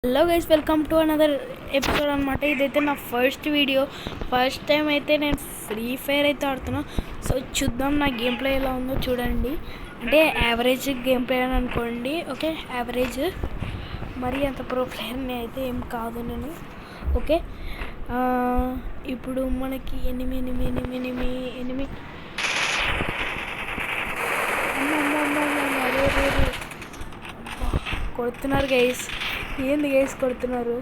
Hello guys, welcome to another episode అనమాట. ఇదైతే నా ఫస్ట్ టైం అయితే నేను ఫ్రీ ఫైర్ అయితే ఆడుతున్నా. సో చూద్దాం నా గేమ్ ప్లే ఎలా ఉందో చూడండి. అంటే యావరేజ్ గేమ్ ప్లే అని అనుకోండి. ఓకే, యావరేజ్, మరి అంత ప్రో ప్లేయర్ని అయితే ఏం కాదు నేను. ఓకే, ఇప్పుడు మనకి ఎనిమి కొడుతున్నారు గైస్. ఏంది గైస్ కొడుతున్నారు?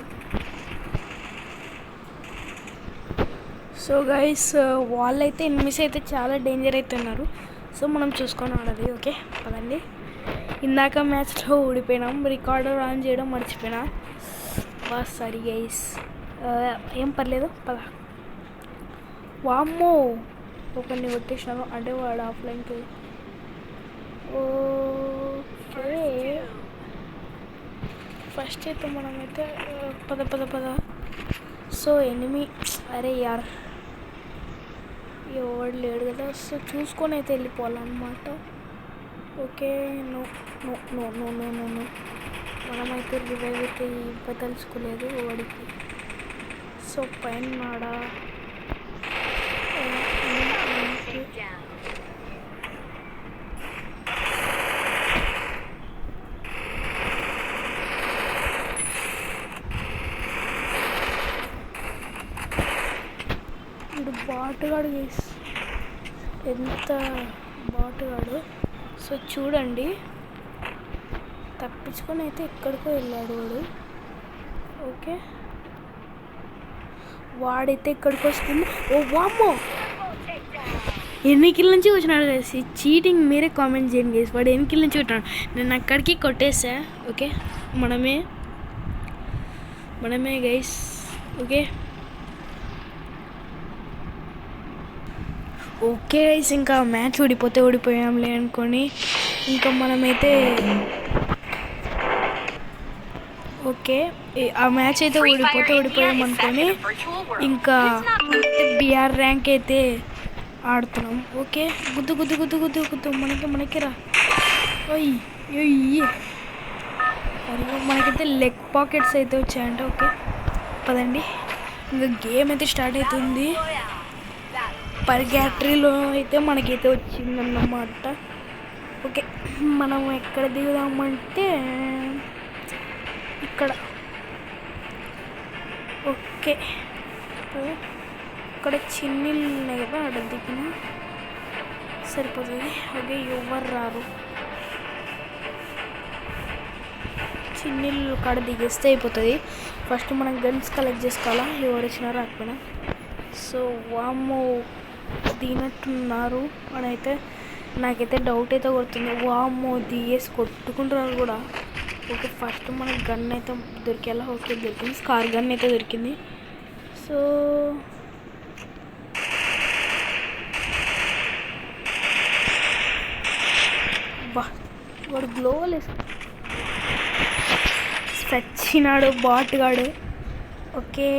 సో గైస్, వాళ్ళైతే ఎనిమిస్ అయితే చాలా డేంజర్ అవుతున్నారు. సో మనం చూసుకొని ఆడాలి. ఓకే పదండి. ఇందాక మ్యాచ్లో ఓడిపోయినాం, రికార్డర్ ఆన్ చేయడం మర్చిపోయినా. సారీ గైస్, ఏం పర్లేదు పద. వామ్మో, ఒకరిని కొట్టేసినాను, అంటే వాడు ఆఫ్లైన్కి. ఓకే, ఫస్ట్ అయితే మనమైతే పద. సో ఎనిమి, అరే యార్ ఎవడు లేడు కదా. సో చూసుకొని అయితే వెళ్ళిపోవాలన్నమాట. Okay, no no no no no no no మనమైతే రివైవ్ అయితే ఇవ్వదలుచుకోలేదు వాడికి. సో పైన నాడా బాటుగాడు గైస్, ఎంత బాటుగాడు. సో చూడండి, తప్పించుకొని అయితే ఎక్కడికో వెళ్ళాడు వాడు. ఓకే, వాడైతే ఎక్కడికి వస్తుంది. ఓ వామ్మో, ఎన్ని కిల్ నుంచి వచ్చినాడు గైస్? చీటింగ్ మీరే కామెంట్ చేయండి గైస్. వాడు ఎన్ని కిల్ నుంచి వచ్చినాడు? నేను అక్కడికి కొట్టేసా. ఓకే, మనమే గైస్. ఓకే గైస్, ఇంకా మ్యాచ్ ఓడిపోయాంలే అనుకొని ఇంకా మనమైతే ఓకే, ఆ మ్యాచ్ అయితే ఓడిపోయాం అనుకొని ఇంకా బిఆర్ ర్యాంక్ అయితే ఆడుతున్నాం. ఓకే, గుద్దు మనకి రా. మనకైతే లెగ్ పాకెట్స్ అయితే వచ్చాయంట. ఓకే పదండి, ఇంకా గేమ్ అయితే స్టార్ట్ అవుతుంది. పర్గాటరీలో అయితే మనకైతే వచ్చిందన్నమాట. ఓకే, మనం ఎక్కడ దిగుదామంటే ఇక్కడ. ఓకే, ఇక్కడ చిన్నీళ్ళు ఉన్నాయి కదా, అక్కడ దిగిన సరిపోతుంది. ఓకే, ఎవరు రారు, చిన్నీళ్ళు కాడ దిగేస్తే అయిపోతుంది. ఫస్ట్ మనం గన్స్ కలెక్ట్ చేసుకోవాలా, ఎవరు వచ్చినా రాకపోయినా. సో వామ్మో, దిగినట్టున్నారు మనైతే. నాకైతే డౌట్ అయితే కొడుతుంది. వామ్మో, దిగేసి కొట్టుకుంటున్నారు కూడా. ఓకే, ఫస్ట్ మనకి గన్ అయితే దొరికేలా. ఓకే దొరికింది, స్కార్ గన్ అయితే దొరికింది. సో వాడు గ్లోవల్ చచ్చినాడు బాటుగాడు. ఓకే,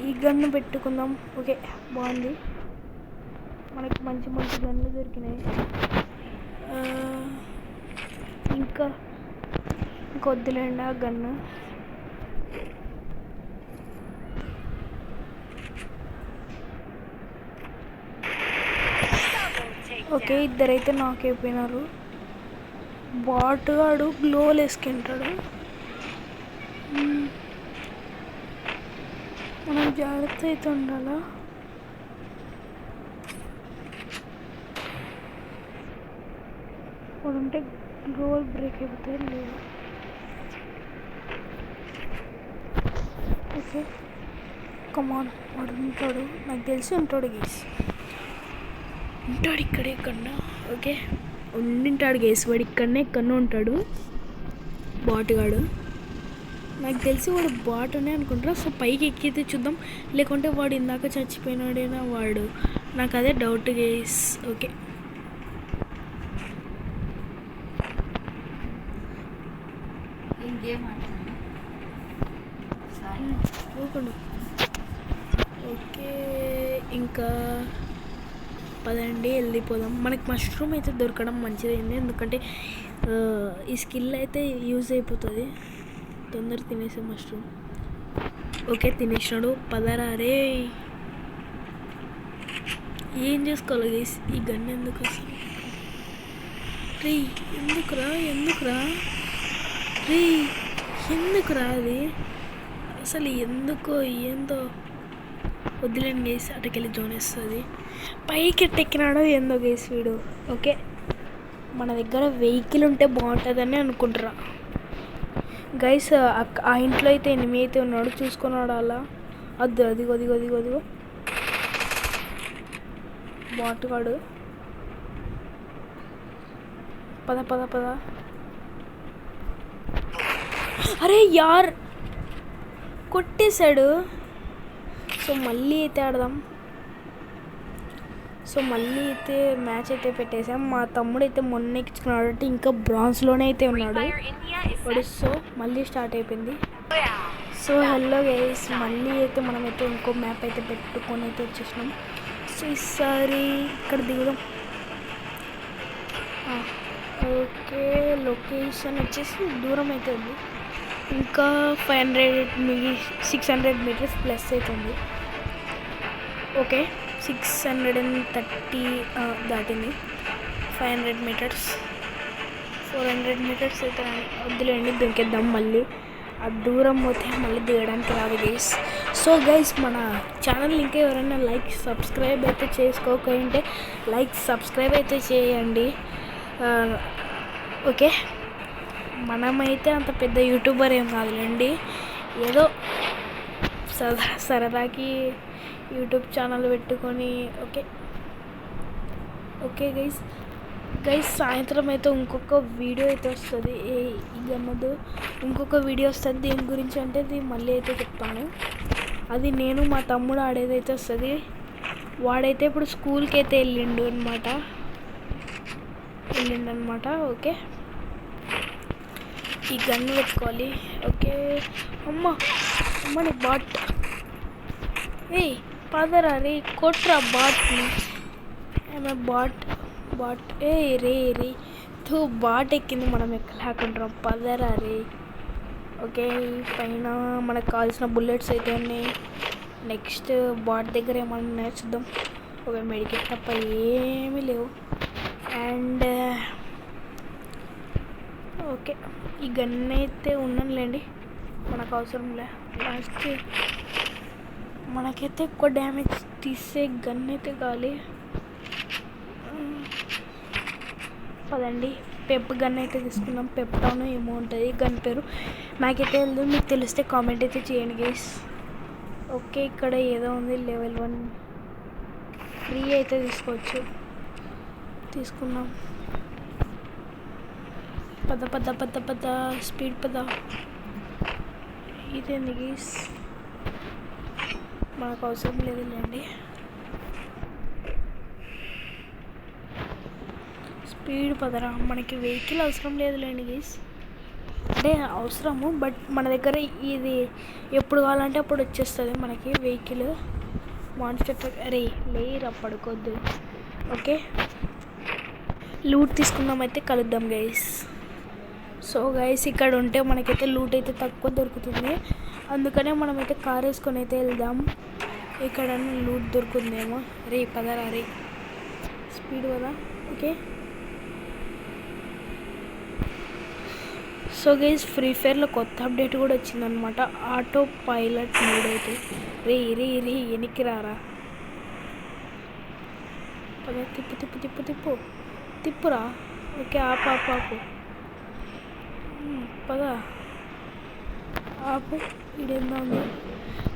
ఈ గన్ను పెట్టుకుందాం. ఓకే బాగుంది, మనకి మంచి గన్ను దొరికినాయి. ఇంకా వద్దులేండి ఆ గన్ను. ఓకే, ఇద్దరైతే నాకైపోయినారు. బాటుగాడు గ్లోవల్ వేసుకుంటాడు. మనం జాగ్రత్త అయితే ఉండాలా. వాడుంటే గ్లోవల్ బ్రేక్ అయిపోతుంది. లేదు, ఓకే కమాన్, వాడు ఉంటాడు, నాకు తెలిసి ఉంటాడు గేస్, ఉంటాడు ఇక్కడే కన్నా. ఓకే ఉండింటాడు గేస్, వాడు ఎక్కడో ఉంటాడు బాటుగాడు. నాకు తెలిసి వాడు బాట్ అనే అనుకుంటా. సో పైకి ఎక్కితే చూద్దాం, లేకుంటే వాడు ఇందాక చచ్చిపోయినాడేనా వాడు, నాకు అదే డౌట్ గైస్. ఓకే ఓకే, ఇంకా పదండి వెళ్ళిపోదాం. మనకి మష్రూమ్ అయితే దొరకడం మంచిదైంది, ఎందుకంటే ఈ స్కిల్ అయితే యూజ్ అయిపోతుంది. తొందర తినేసే మష్రూమ్. ఓకే తినేసినాడు. పదరా రే. ఏం చేసుకోవాలి గైస్? ఈ గన్ ఎందుకు అసలు? రీ ఎందుకురా రీ ఎందుకురా అది అసలు? ఎందుకో ఏందో వదిలేండి గైస్. అటుకెళ్ళి జోన్ వేస్తుంది. పైకి ఎట్టెక్కినాడో ఏందో గైస్ వీడు. ఓకే మన దగ్గర వెహికల్ ఉంటే బాగుంటుందని అనుకుంటారా గైస్. ఆ ఇంట్లో అయితే ఎనిమిది అయితే ఉన్నాడు, చూసుకున్నాడు అలా. అదిగో బాటుగాడు. పద. అరే యార్ కొట్టేశాడు. సో మళ్ళీ అయితే ఆడదాం. సో మళ్ళీ అయితే మ్యాచ్ అయితే పెట్టేసాం. మా తమ్ముడు అయితే మొన్న ఎక్కించుకున్నాడు అంటే ఇంకా బ్రాంజ్లోనే అయితే ఉన్నాడు. సో మళ్ళీ స్టార్ట్ అయిపోయింది. సో హలో గైస్, మళ్ళీ అయితే మనమైతే ఇంకో మ్యాప్ అయితే పెట్టుకొని అయితే వచ్చేసినాం. సో ఈసారి ఇక్కడ దిగుదాం. ఓకే లొకేషన్ వచ్చేసి దూరం అయితే ఉంది. ఇంకా 600 మీటర్స్ ప్లస్ అవుతుంది. ఓకే 630 దాటింది. 500 మీటర్స్ 400 మీటర్స్ అయితే వద్దులేండి, దుంకేద్దాం. మళ్ళీ ఆ దూరం పోతే మళ్ళీ దిగడానికి రాదు గైస్. సో గైస్ మన ఛానల్ ఇంకా ఎవరైనా సబ్స్క్రైబ్ అయితే చేసుకోకుంటే సబ్స్క్రైబ్ అయితే చేయండి. ఓకే మనమైతే అంత పెద్ద యూట్యూబర్ ఏం కాదులేండి, ఏదో సరదాకి యూట్యూబ్ ఛానల్ పెట్టుకొని. ఓకే గైస్ సాయంత్రం అయితే ఇంకొక వీడియో అయితే వస్తుంది. గమ్మదు ఇంకొక వీడియో వస్తుంది. దేని గురించి అంటే అది మళ్ళీ అయితే చెప్తాను. అది నేను మా తమ్ముడు ఆడేదైతే వస్తుంది. వాడైతే ఇప్పుడు స్కూల్కి అయితే వెళ్ళిండు అనమాట. ఓకే ఈ గన్ను పెట్టుకోవాలి. ఓకే అమ్మని బాట్. పదరా రే కొట్రా బాట్ని. బాట్ రే బాట్ ఎక్కింది, మనం ఎక్కలేకుంటాం. పదరా రే. ఓకే పైన మనకు కావాల్సిన బుల్లెట్స్ అయితే ఉన్నాయి. నెక్స్ట్ బాట్ దగ్గర ఏమన్నా చూద్దాం. ఓకే మెడికేట్ తప్ప ఏమీ లేవు. అండ్ ఓకే ఈ గన్ అయితే ఉన్నానులేండి, మనకు అవసరం లే. లాస్ట్ మనకైతే ఎక్కువ డ్యామేజ్ తీసే గన్ అయితే కావాలి. పదండి పెప్ గన్ అయితే తీసుకున్నాం. పెప్ టౌన్ ఏమో ఉంటుంది గన్ పేరు, నాకైతే వెళ్దు. మీకు తెలిస్తే కామెంట్ అయితే చేయండి గైస్. ఓకే ఇక్కడ ఏదో ఉంది లెవెల్ 1 ఫ్రీ అయితే తీసుకోవచ్చు. తీసుకున్నాం. పద స్పీడ్ పద. ఇదేంది గైస్, మనకు అవసరం లేదులేండి. స్పీడ్ పదరా, మనకి వెహికల్ అవసరం లేదులేండి గైస్. అంటే అవసరము, బట్ మన దగ్గర ఇది ఎప్పుడు కావాలంటే అప్పుడు వచ్చేస్తుంది మనకి వెహికల్. Monster truck. అరే లేరా పడుకోద్దు. ఓకే లూట్ తీసుకుందామైతే కలుద్దాం గైస్. సో గైస్ ఇక్కడ ఉంటే మనకైతే లూట్ అయితే తక్కువ దొరుకుతుంది, అందుకనే మనమైతే కార్ వేసుకొని అయితే వెళ్దాం. ఇక్కడ లూట్ దొరుకుతుందేమో. రే పదరా రే, స్పీడ్ కదా. ఓకే సో గైస్ ఫ్రీ ఫైర్లో కొత్త అప్డేట్ కూడా వచ్చిందనమాట, ఆటో పైలట్ మోడ్ అయితే. రే వెనక్కి రారా. పద తిప్పురా. ఓకే ఆపు పద ఆపు. ఇదేందా ఉంది.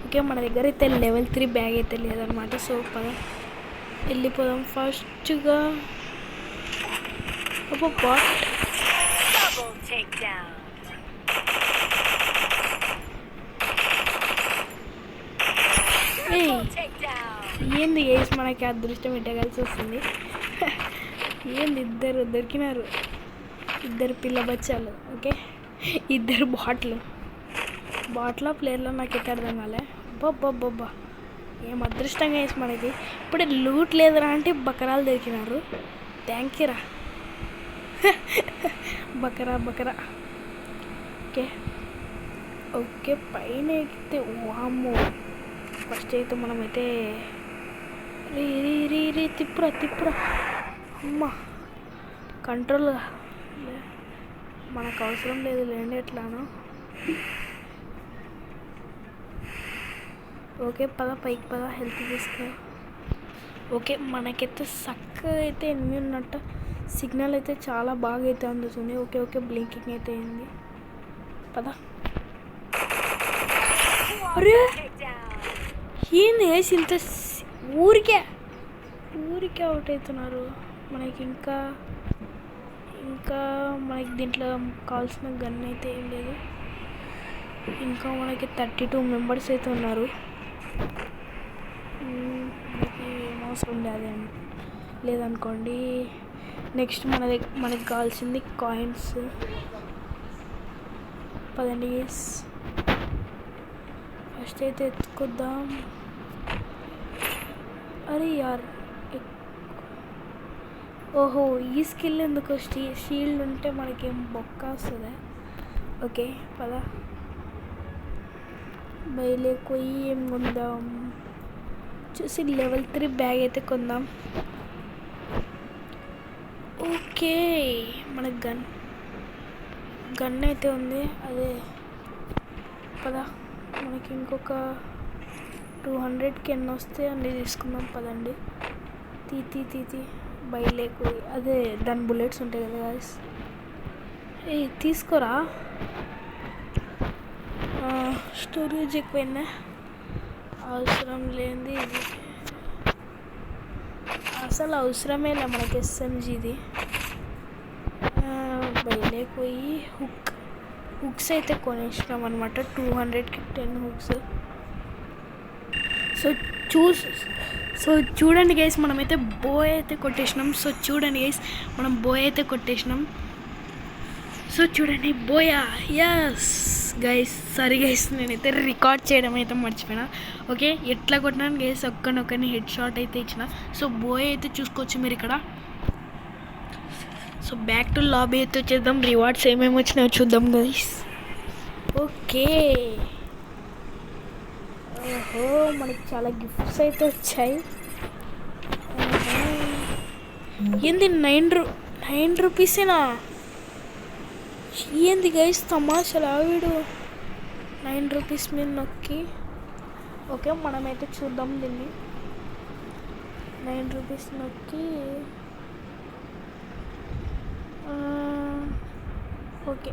ఓకే మన దగ్గర అయితే లెవెల్ 3 బ్యాగ్ అయితే లేదనమాట. సో పద వెళ్ళిపోదాం ఫస్ట్గా. బాట్ ఏంది గైస్ మనకి అదృష్టం ఇట్ట కలిసి వస్తుంది. ఏంది ఇద్దరు దొరికినారు, ఇద్దరు పిల్ల బచ్చాలు. ఓకే ఇద్దరు బాట్ల ప్లేయర్లో నాకైతే అర్థం కాలే. బాబ్బా ఏం అదృష్టంగా వేసి మనకి ఇప్పుడు లూట్ లేదురా అంటే బకరాలు దొరికినారు. థ్యాంక్ యూ రా. బకరా బకరా. ఓకే ఓకే, పైన ఎక్కితే వామ్మో. ఫస్ట్ అయితే మనమైతే రీ రీ రీ రీ తిప్పురా. అమ్మ కంట్రోల్ మనకు అవసరం లేదు లేండి ఎట్లానో. ఓకే పైకి పద, హెల్త్ తీసుకో. ఓకే మనకైతే చక్కగా అయితే ఎనిమిది ఉన్నట్టు సిగ్నల్ అయితే చాలా బాగా అయితే అందుతుంది. ఓకే బ్లింకింగ్ అయితే అయింది. పద. అరే ఏంది ఇంత ఊరికే అవుట్ అవుతున్నారు. మనకి ఇంకా మనకి దీంట్లో కావాల్సిన గన్ అయితే ఏం లేదు. ఇంకా మనకి 32 మెంబర్స్ అయితే ఉన్నారు. మనకి ఏం అవసరం లేదనుకోండి. నెక్స్ట్ మనకి కావాల్సింది కాయిన్స్. పదండి ఫస్ట్ అయితే ఎత్తుకొద్దాం. అరే యార్, ఓహో ఈ స్కిల్ ఎందుకు? షీల్డ్ ఉంటే మనకేం బొక్క వస్తుందా? ఓకే పద బయలుపోయి ఏం కొందాం చూసి లెవెల్ 3 బ్యాగ్ అయితే కొందాం. ఓకే మనకు గన్ అయితే ఉంది. అదే పద, మనకి ఇంకొక 200కి ఎన్ని వస్తే అన్నీ తీసుకుందాం. పదండి తీ బయలుపోయి. అదే దాని బుల్లెట్స్ ఉంటాయి కదా గాయ్స్. తీసుకోరా. స్టోరేజ్ ఎక్కువైనా అవసరం లేనిది ఇది అసలు అవసరమే లే మనకి. ఎస్ఎంజీది బయలుపోయి హుక్స్ అయితే కొనేసినాం అనమాట. 200కి 10 హుక్స్. సో చూడండి గైస్, మనమైతే బోయ్ అయితే కొట్టేసినాం. మనం బోయ్ అయితే కొట్టేసినాం. సో చూడండి booyah. Yes guys, sorry guys, నేనైతే రికార్డ్ చేయడం అయితే మర్చిపోయినా. ఓకే ఎట్లా కొట్టినాను గైస్, ఒక్కని హెడ్ షాట్ అయితే ఇచ్చిన. సో బోయ్ అయితే చూసుకోవచ్చు మీరు ఇక్కడ. సో బ్యాక్ టు లాబీ అయితే వచ్చేద్దాం. రివార్డ్స్ ఏమేమి వచ్చినాయో చూద్దాం గైస్. ఓకే ఓహో మనకి చాలా గిఫ్ట్స్ అయితే వచ్చాయి. ఏంది 9 రూపీసేనా? ఏంది గైస్ తమాషలా వీడు 9 రూపీస్ మీద నొక్కి. ఓకే మనమైతే చూద్దాం దీన్ని. 9 రూపీస్ నొక్కి ఓకే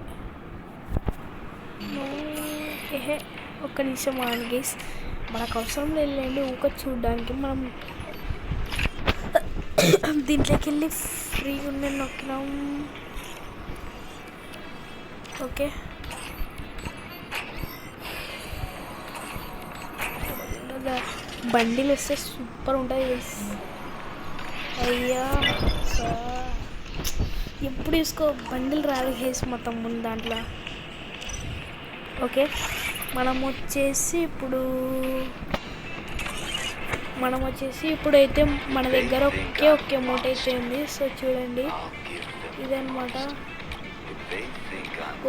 ఒక్క నిమిషం ఆన్ గైస్, మనకు అవసరం లేదండి ఊక చూడడానికి. మనం దీంట్లోకి వెళ్ళి ఫ్రీగా ఉండే నొక్కినాం. ఓకే బండిలు వస్తే సూపర్ ఉంటుంది గైస్. అయ్యా ఎప్పుడు తీసుకో బండిలు రాదు గైస్ మొత్తం ముందు దాంట్లో. ఓకే మనం వచ్చేసి ఇప్పుడైతే మన దగ్గర ఒకే అమౌంట్ అయితే ఉంది. సో చూడండి ఇదన్నమాట.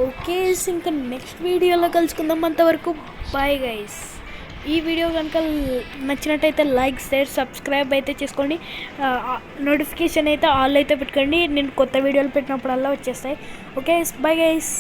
ఓకే ఇంకా నెక్స్ట్ వీడియోలో కలుసుకుందాం. అంతవరకు బాయ్ గైస్. ఈ వీడియో కనుక నచ్చినట్టయితే లైక్ షేర్ సబ్స్క్రైబ్ అయితే చేసుకోండి. నోటిఫికేషన్ అయితే ఆల్ అయితే పెట్టుకోండి. నేను కొత్త వీడియోలు పెట్టినప్పుడల్లా వచ్చేస్తాయి. Okay bye guys.